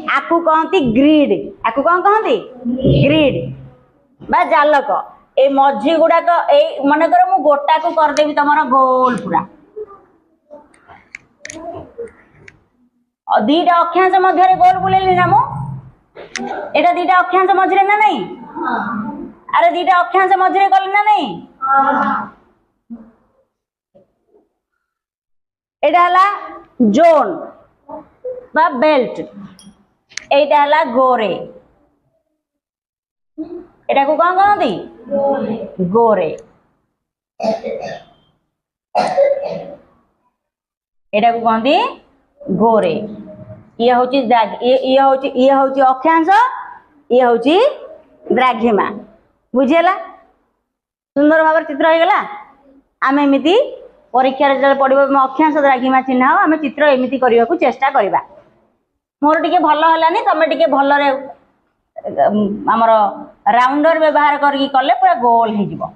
आपको कहती ग्रिड, आपको कौन कहती ग्रिड बा जालक। ए मझी गुड़ाक मन कर मु गोटा को करदेवी तुम गोल पूरा दीटा अक्षांश मध्य गोल बुलेली ना मु एटा दीटा अक्षांश मझे ना नहीं अरे दीटा अक्षांश मझे गली ना नहीं एटा हला जोन बा बेल्ट एटा हला गोरे एटा को कौन कहती गोरे एटा को कहती गोरे ये होची ये होची अक्षांश ये होची द्राघिमा बुझेला सुंदर भाव चित्र हो गला आम एमती परीक्षा जो पढ़ो अक्षांश द्राघिमा चिन्ह आम चित्र एमती करने को चेष्टा करवा मोर टिके भल है तुम टिके भल आमर राउंडर व्यवहार करके कले पूरा गोल हो।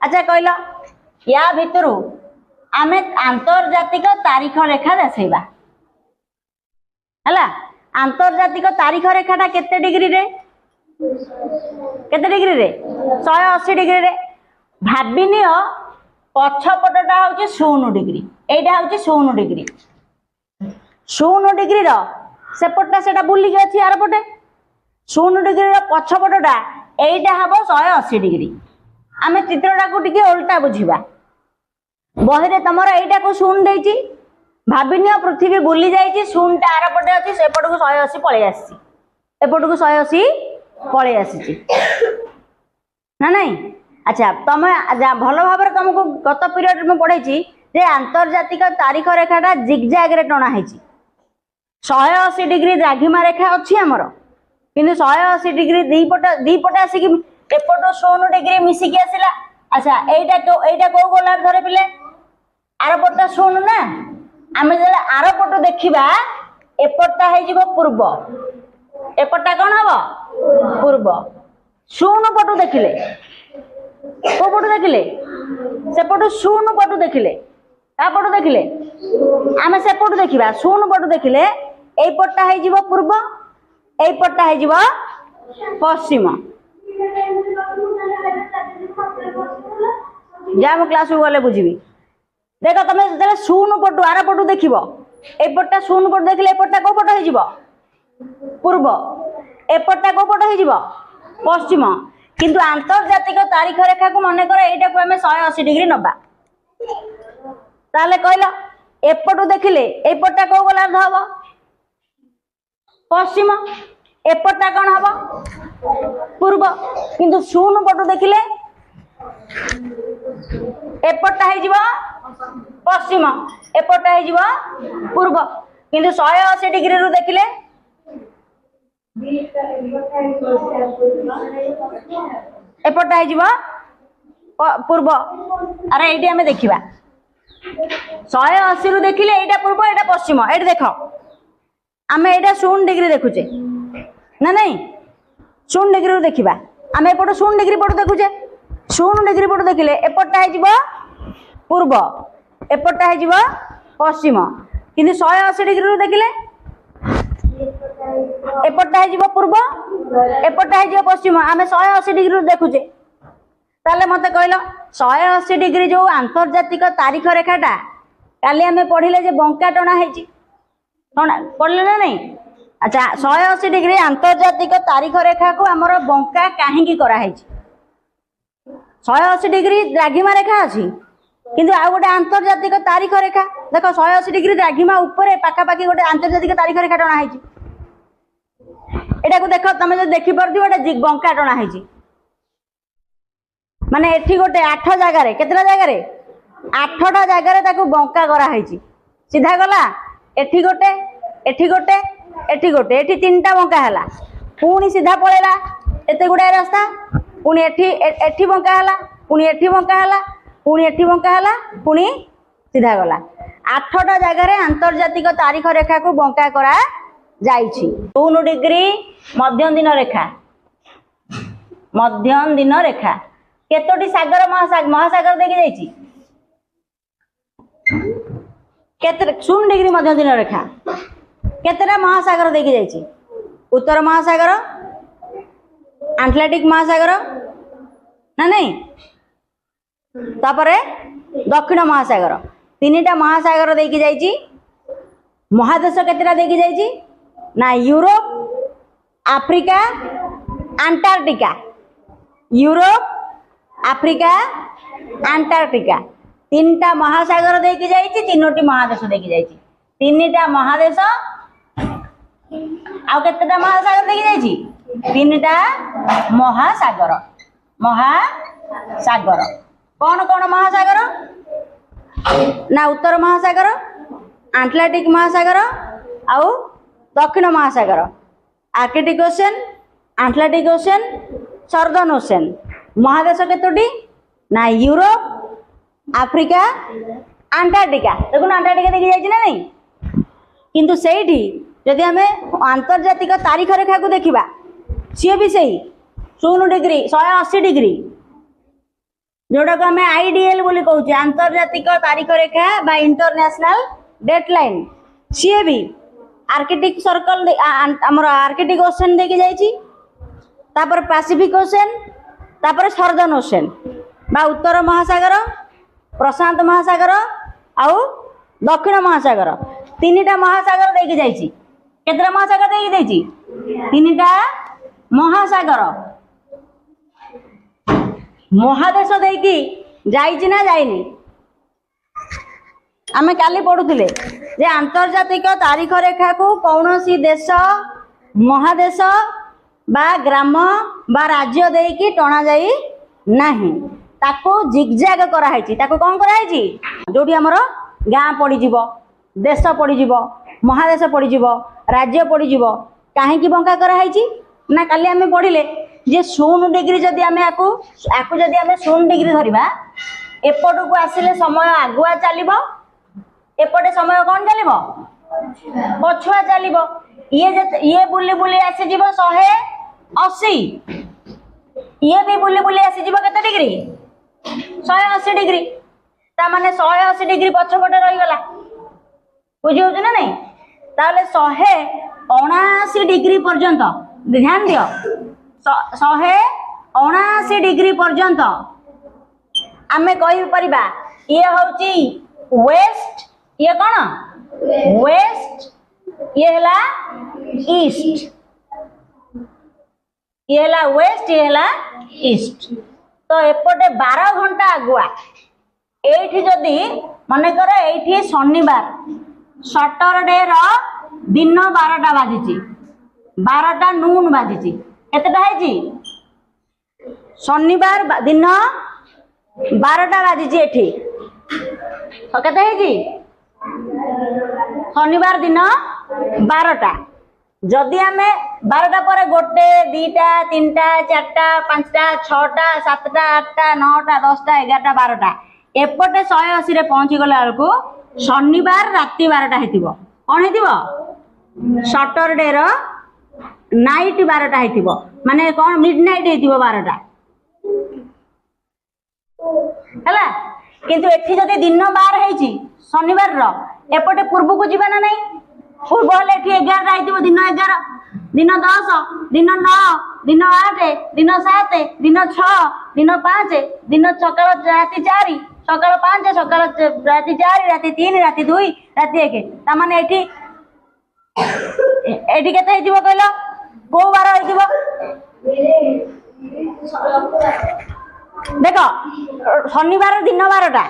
अच्छा कहल या भितर आम आंतर्जातिक तारीख रेखा दर्शेबा है आंतर्जातिक तारीख रेखाटा केते डिग्री रे केते डिग्री रे 180 डिग्री रे भाविनिय पछपटा हूँ 0 डिग्री एटा हूँ 0 डिग्री 0 डिग्री सेपटा से बुलिकी अच्छी यार पटे 0 डिग्री पछपटा एटा हम 180 डिग्री आम चित्रटा को टिके उल्टा बुझा बही तुम एटा को 0 देती भाविनिय पृथ्वी बुली जाइए 0टा आर पटे अच्छी सेपट को 180 पलि आसी एपट को 180 पलि आसी ना नहीं। अच्छा तुम भल भाव तुमको गत पीरियड में पढ़े जे आंतर्जातिक तारीख रेखाटा जिगजैग रे टणा है 180 डिग्री द्राघिमा रेखा अच्छी आमर किंतु 180 डिग्री दीपटे आसिक एपट 0 डिग्री मिसिकी आसला। अच्छा एटा कौ गला धरे पिले आर पटा 0 ना आम जो आर पट देखा एपटा हो पूर्व एपटा कौन हम पूर्व 0 पटु देखिले को पटु देखिले सेपटु 0 पटु देखिले ता पटु देखिले आम सेपटु देखा 0 पटु देखिले एई पट्टा हो पूर्व एई पट्टा हो पश्चिम जा मो क्लास को गले बुझी देख तुम जो 0 पटु आर पटु देख एपटा 0 पटु देखिले एपटा को पट हो पूर्व एपटा को पट हो पश्चिम किंतु आंतर्जातिक तारीख रेखा को मन कर एटा को आम 180 डिग्री नबा ताले कहल एपटू देखिले एपटा कौ गला हम पश्चिम एपटा कौन हम पूर्व किंतु 0 पटू देखिले एपटा हो पश्चिम एपटा हो पूर्व किंतु 180 डिग्री रु देखिले एपटा हो पूर्व। अरे ये आम देखा 180 रु देखिले एटा पूर्व एटा पश्चिम ये देख आम एटा 0 डिग्री देखुचे ना नहीं 0 डिग्री रु देखा आम एपट 0 डिग्री पट देखुचे 0 डिग्री पट देखिले एपटा हो पूर्व एपटा हो पश्चिम किंतु 180 डिग्री रु देखिले एपटा हो पूर्व एपटा हो पश्चिम आम 180 डिग्री देखुचे ताले मत कहल 180 डिग्री जो आंतर्जातिक तारीख रेखाटा काली आम पढ़ले बंका टणा पढ़ले ना नहीं। अच्छा 180 डिग्री आंतर्जातिक तारीख रेखा को आमर बंका कहीं कराई 180 डिग्री द्राघिमा रेखा अच्छी किंतु आ गोटे आंतर्जातिक तारीख रेखा देख 180 डिग्री द्राघिमा ऊपर पाखापाखि गोटे आंतर्जातिक तारीख रेखा टणा एटा को देख तुम जो देखिपे बंका टणा माने एठी गोटे 8 जगार केतटा जगार 8टा जगार बंका कराई सीधा गला एठी गोटे एठी गोटे एठी गोटे एठी 3टा बंका है पुणी सीधा पड़ेगा एत गुड़ाए रास्ता पुणी एठी बंका है पुणी एठी बंका है पुणी एठी बंका है पुणी सीधा गला 8टा जगार आंतर्जातिक तारीख रेखा को बंका करा जाइछि। 2 डिग्री मध्यम दिन रेखा मध्यम दिन रेखा केतोटी सागर महासागर देखी जाइछि केते 0 डिग्री मध्यम दिन रेखा केतेटा महासागर देखि जाइछि उत्तर महासागर आटलांटिक महासागर ना नहीं तापरे दक्षिण महासागर तीनटा महासागर देखि जाइछि महादेश केतेटा देखि जाइछि ना Europe Africa Antarctica Europe Africa Antarctica तीनटा महासागर देखि जाइछि तीनोटी महादेश देखि जाइछि तीनटा महादेश आउ केतेटा महासागर देखि जाइछि तीनटा महासागर महासागर कौन कौन महासागर ना उत्तर महासागर आटलांटिक महासागर आउ दक्षिण महासागर Arctic ocean Atlantic ocean southern ocean महादेश केतोटी ना यूरोप आफ्रिका अंटार्कटिका देखो अंटार्कटिका देखि जाइछि ना नहीं किंतु सेठी जदि आमे आंतर्जातिक तारीख रेखा को देखिबा सी भी सही 0 डिग्री 180 डिग्री जोड़ा को आमे आईडीएल बोली कहूचे आंतर्जातिक तारीख रेखा बा इंटरनेशनल डेडलाइन सी भी आर्कटिक सर्कल हमर आर्कटिक ओशन देखि जाइछि तापर पैसिफिक ओशन तापर सदर्न ओशन बा उत्तर महासागर प्रशांत महासागर आउ दक्षिण महासागर तीनटा महासागर देखि जाइछि केतरा महासागर देखि जाइछि तीनटा महासागर महादेश देखि जाइछि ना जाइनि आमे काली पढुथिले जे आंतर्जातिक तारीख रेखा को कौनसी देश महादेश बा ग्राम बा राज्य देकी टणा जाई नाही ताको जिगजैग करा हैछि ताको कोन करा हैछि जोटी हमर गां पड़ी जीवो देश पड़ी जीवो महादेश पड़ी जीवो राज्य पड़ी जीवो काहे की बंका करा हैछि ना काली आमे पढिले जे 0 डिग्री जदी आमे आकु जदी आमे 0 डिग्री धरिबा एपटो को आसिले समय आगुआ चलिबो एपटे समय कोन चलिबो पछुआ चलिबो ये बुली बुली आसी जीवो 180 ये भी बुली बुली आसी जीवो केते डिग्री 180 डिग्री ता माने 180 डिग्री पछपटे रही गला बुझी होछ ना नहीं ताले 179 डिग्री पर्यंत ध्यान दियो 179 डिग्री पर्यंत आमे कहि परिबा ये होची वेस्ट ये कौन वेस्ट ये हला ईस्ट ये हला वेस्ट ये हला ईस्ट तो एपटे 12 घंटा आगुआ एठी जदी माने कर एठी शनिवार सैटरडे रो दिन 12टा बाजिची 12टा नून बाजिची केतेटा हैची शनिवार दिन 12टा बाजिची एठी तो केते हैची शनिवार दिन 12टा जदि आमे 12टा पर गोटे 2टा 3टा 4टा 5टा 6टा 7टा 8टा 9टा 10टा 11टा 12टा एपटे 180 रे पहुंची गला बेलको शनिवार राति 12टा हेतिबो कोन हेतिबो सैटरडे रो नाइट 12टा हेतिबो माने कोन मिडनाइट हेतिबो 12टा हला किंतु एठी जदि दिन 12 हेची शनिवार रो एपटे पूर्व को जीवा ना नहीं पूर्व हेले एठी 11 हेतिबो दिन 11 दिन 10 दिन 9 दिन 8 दिन 7 दिन 6 दिन 5 दिन सकाळ राति 4 सकाळ 5 सकाळ राति 4 राति 3 राति 2 राति 1 ता माने एठी एठी केते हेतिबो कहलो को बार हेतिबो देखो शनिवार दिन 12टा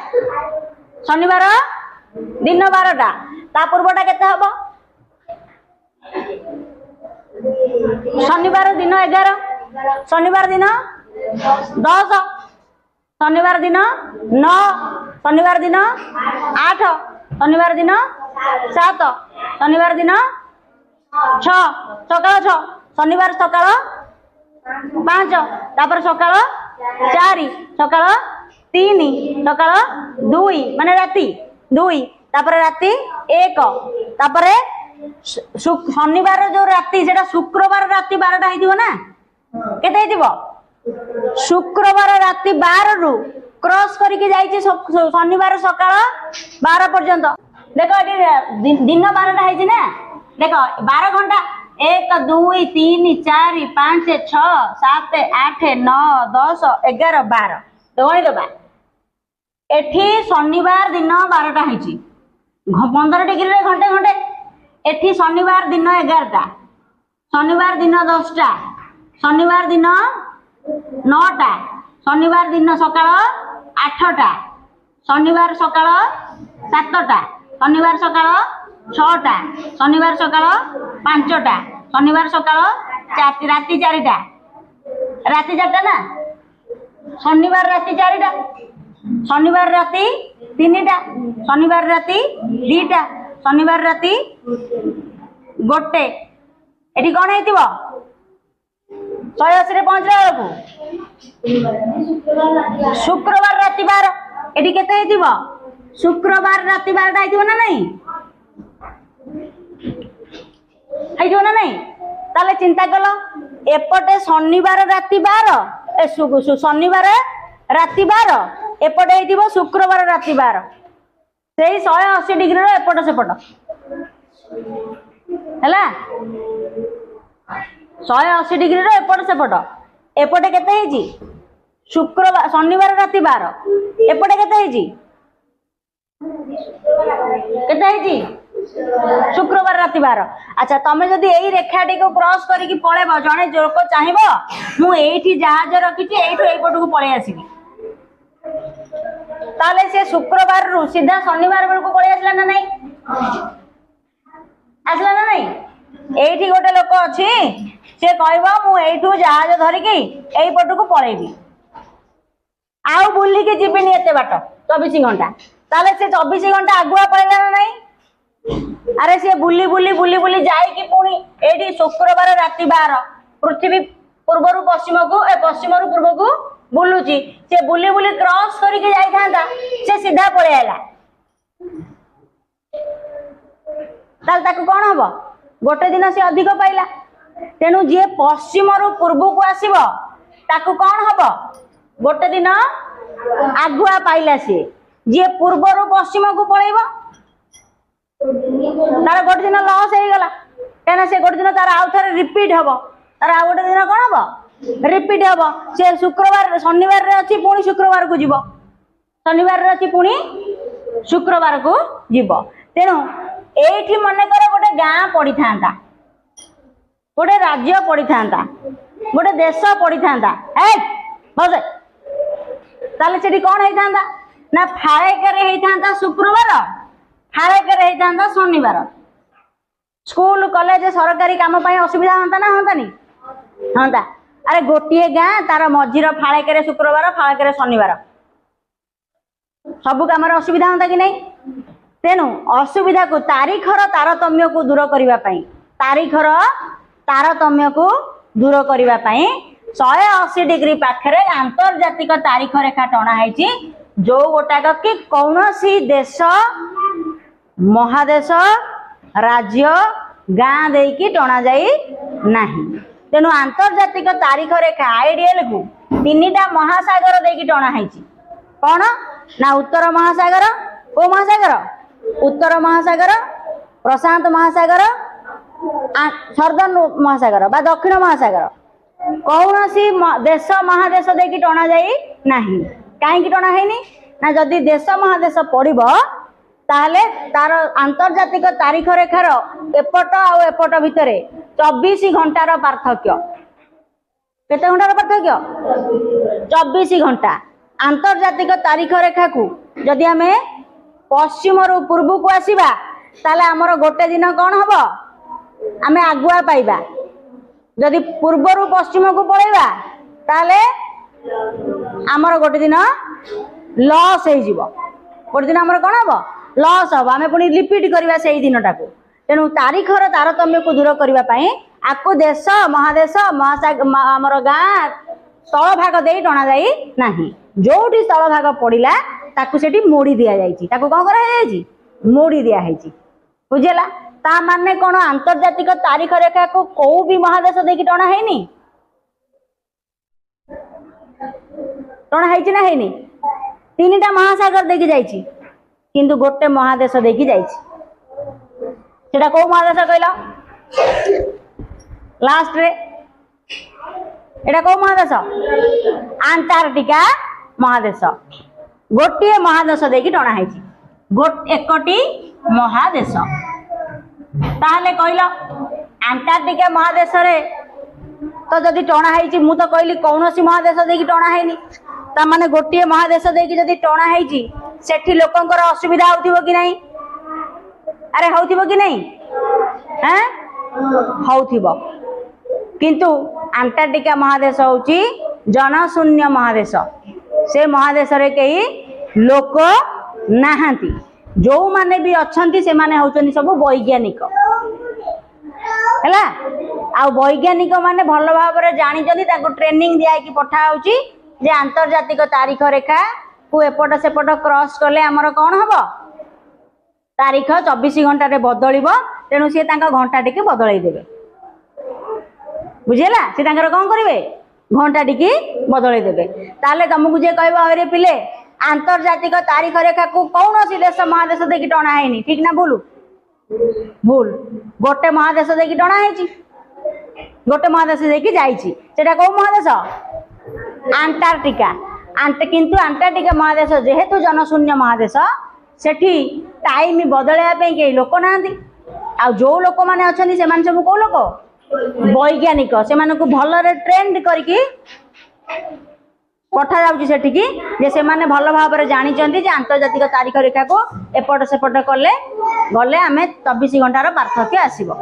शनिवार दिन 12टा ता पूर्वटा केते हबो शनिवार दिन 11 शनिवार दिन 10 शनिवार दिन 9 शनिवार दिन 8 शनिवार दिन 7 शनिवार दिन 6 सकाळ 6 शनिवार सकाळ 5 तापर सकाळ 4 सकाळ 3 सकाळ 2 माने राति 2 तापर राति 1 तापर शनिवार जो राति सेटा शुक्रवार राति 12टा हेतिबो ना केते हेतिबो शुक्रवार राति 12 रु क्रॉस करके जाइछि शनिवार सकाळ 12 पर्यंत देखो एटी दिन 12टा हेछि ना देख 12 घंटा 1 2 3 4 5 6 7 8 9 10 11 12 गणी दबा एठी शनिवार दिन 12टा है 15 डिग्री रे घंटे घंटे एठी शनिवार दिन 11टा शनिवार दिन 10टा शनिवार दिन 9टा शनिवार दिन सकाळ 8टा शनिवार सकाळ 7टा शनिवार सकाळ 6टा शनिवार सकाळ 5टा शनिवार सकाळ राति 4टा राति 4टा ना शनिवार राति 4टा शनिवार राति 3टा शनिवार राति 2टा शनिवार राति 1टे एटी कौन है 180 रे पहुंचला बेलू शुक्रवार राति 12 एटी केते हेतिबो शुक्रवार राति 12टा हेतिबो ना नहीं हेतिबो ना नहीं ताले चिंता कलो एपटे शनिवार राति 12 शनिवार राति 12 एपटे हेतिबो शुक्रवार राति 12 सेही 180 डिग्री रो एपट सेपट हैला 180 डिग्री रो एपट सेपट एपटे केते हेजी शुक्रवार शनिवार राति 12 एपटे केते हेजी केते हेजी शुक्रवार राति 12 अच्छा तमे जदी एई रेखाटी को क्रॉस करिकि पळेबो जणे लोक चाहिबो मु एठी जहाज रखिछि एठो एपट को पळे आसीबी ताले से शुक्रवार रु सीधा शनिवार बेल को पळे आसला ना नहीं आसला ना नहीं एठी गोटे लोक अछि से कहबो मु एठू जहाज धरिकी एई पट को पळेबी आउ बुल्ली के जीबेनी एते बाट 24 घंटा ताले से 24 घंटा आगुआ पळेला ना नहीं अरे से बुल्ली बुल्ली बुल्ली बुल्ली जाई कि पुणी एठी शुक्रवार राति 12 पृथ्वी पूर्व रु पश्चिम को ए पश्चिम रु पूर्व को बुलुची से बुली बुली क्रॉस करके जाई थांदा से सीधा पळे आला ताल ताको कोन हबो गोटे दिन से अधिक पाइला तेनु जे पश्चिम रु पूर्व को आसीबो ताको कोन हबो गोटे दिन आगुआ पाइला से जे पूर्व रु पश्चिम को पळेबो तार गोटे दिन लॉस हे गला केना से गोटे दिन तार आउ थरे रिपीट हबो तार आ गोटे दिन कोन हबो रिपीट हबो से शुक्रवार शनिवार रे अछि पुणी शुक्रवार को जीवो शनिवार रे अछि पुणी शुक्रवार को जीवो तेनु एठी मने कर गोटे गां पड़ी थांता गोटे राज्य पड़ी थांता गोटे देश पड़ी थांता ए बस ताले सेठी कोन हेई थांता ना फाळे करे हेई थांता शुक्रवार फाळे करे हेई थांता शनिवार स्कूल कॉलेज सरकारी काम पई असुविधा होता ना होता नी होता अरे गोटे गाँ तार मझीर फाळे करे शुक्रवार फाळे करे शनिवार सबु काम असुविधा होता कि नहीं तेणु असुविधा को तारीखर तारतम्य को दूर करने तारीखर तारतम्य को दूर करने 180 डिग्री पाखरे आंतर्जातिक तारीख रेखा टणा है जो गोटाक कि कौन सी देश महादेश राज्य गाँ देकी टणा जाई नहीं तेणु आंतर्जातिक तारीख रेखा आईडियल को 3टा महासागर देकी टणा है कौन ना उत्तर महासागर को महासागर उत्तर महासागर प्रशांत महासागर सर्दन महासागर बा दक्षिण महासागर कौन सी देश महादेश देकी टणा जाई नहीं कहीं टणा है ना जदि देश महादेश पड़िबो ताहले तार आंतर्जातिक तारीख रेखार एपट आ एपट भितरे 24 घंटार पार्थक्य केते घंटार पार्थक्य 24 घंटा आंतर्जातिक तारीख रेखा को जदि हमें पश्चिम रु पूर्व को आसीबा ताले हमर गोटे दिन कौन हबो आमे आगुआ पाइबा जदि पूर्व रु पश्चिम को पळेबा ताले हमर गोटे दिन लॉस हे जीवो गोटे दिन हमर कोन हबो लॉस हबो आमे पुनी रिपीट करबा सेही दिनटा को तेनु तारीखर तारतम्य को दूर करबा पई आको देश महादेश महासागर हमर गाँ स्थल भाग दे टणा जाई नाही जोठी स्थल भाग पड़िला ताकू सेठी मोड़ी दिया जायछि ताकू कोन करा जायछि मोड़ी दिया हैछि बुझेला ता माने कोन आंतर्जातिक तारीख रेखा को कोउ भी महादेश देकी टणा हैनी टणा हैछि ना हैनी 3टा महासागर देकी जायछि किंतु गोटे महादेश देकी जायछि सेटा को महादेश कहला लास्ट रे एटा को महादेश अंटार्कटिका महादेश गोटे महादेश देकी टणा है एकटी महादेश ताहले कहल अंटार्कटिका महादेश रे तो जदि टणा है मु तो कहली कौन सी महादेश देकी टणा है ता माने गोटे महादेश देकी जदि टणा है सेठी लोकंकर असुविधा होथिबो कि नहीं अरे होथिबो कि नहीं हैं होथिबो किंतु अंटार्कटिका महादेश होची जनशून्य महादेश से महादेश रे कई लोक नाहांती जो माने भी अछंती से माने होचंती सब वैज्ञानिक हैला आ वैज्ञानिक माने भल भाव रे जानि जदी ताको ट्रेनिंग दिया कि पठा होची जे अंतर्जातिक तारीख रेखा को एपट सेपट क्रॉस कले हमर कोन हबो तारीख 24 घंटा रे बदलिबो तेनु से तांका घंटा टिके बदलाई देबे बुझेला से तांकर कोन करिवे घंटा टिके बदलाई देबे ताले तुमको जे कहबो अरे पिले अंतर्जातिक तारीख रेखा को कौन सी देश महादेश देखि टणा हैनी ठीक ना भूल भूल गोटे महादेश देखि टणा हैची गोटे महादेश देखि जाईची सेटा को महादेश अंटार्कटिका किंतु अंटार्कटिका महादेश जेहेतु जनशून्य महादेश सेठी टाइम बदलैया पे के लोक नांदी आ जो लोक माने अछनी से माने सब को लोक वैज्ञानिक से माने को भल रे ट्रेंड करके पठा जाउची सेठी की जे से माने भल भाव रे जानि चंदी जे अंतर्जातिक तारीख रेखा को एपट सेपट कले गले आमे 24 घंटा रो पार्थक्य आसीबो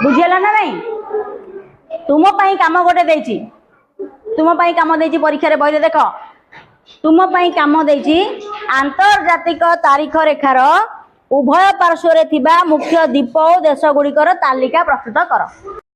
बुझियला ना नहीं तुम पई काम गोटे देछि तुम पई काम देछि परीक्षा रे बहिले देखो तुम पई काम देछि अंतर्जातिक तारीख रेखार उभय पार्श्व रे थिबा मुख्य द्वीप और देश गुड़िकर तालिका प्रस्तुत कर।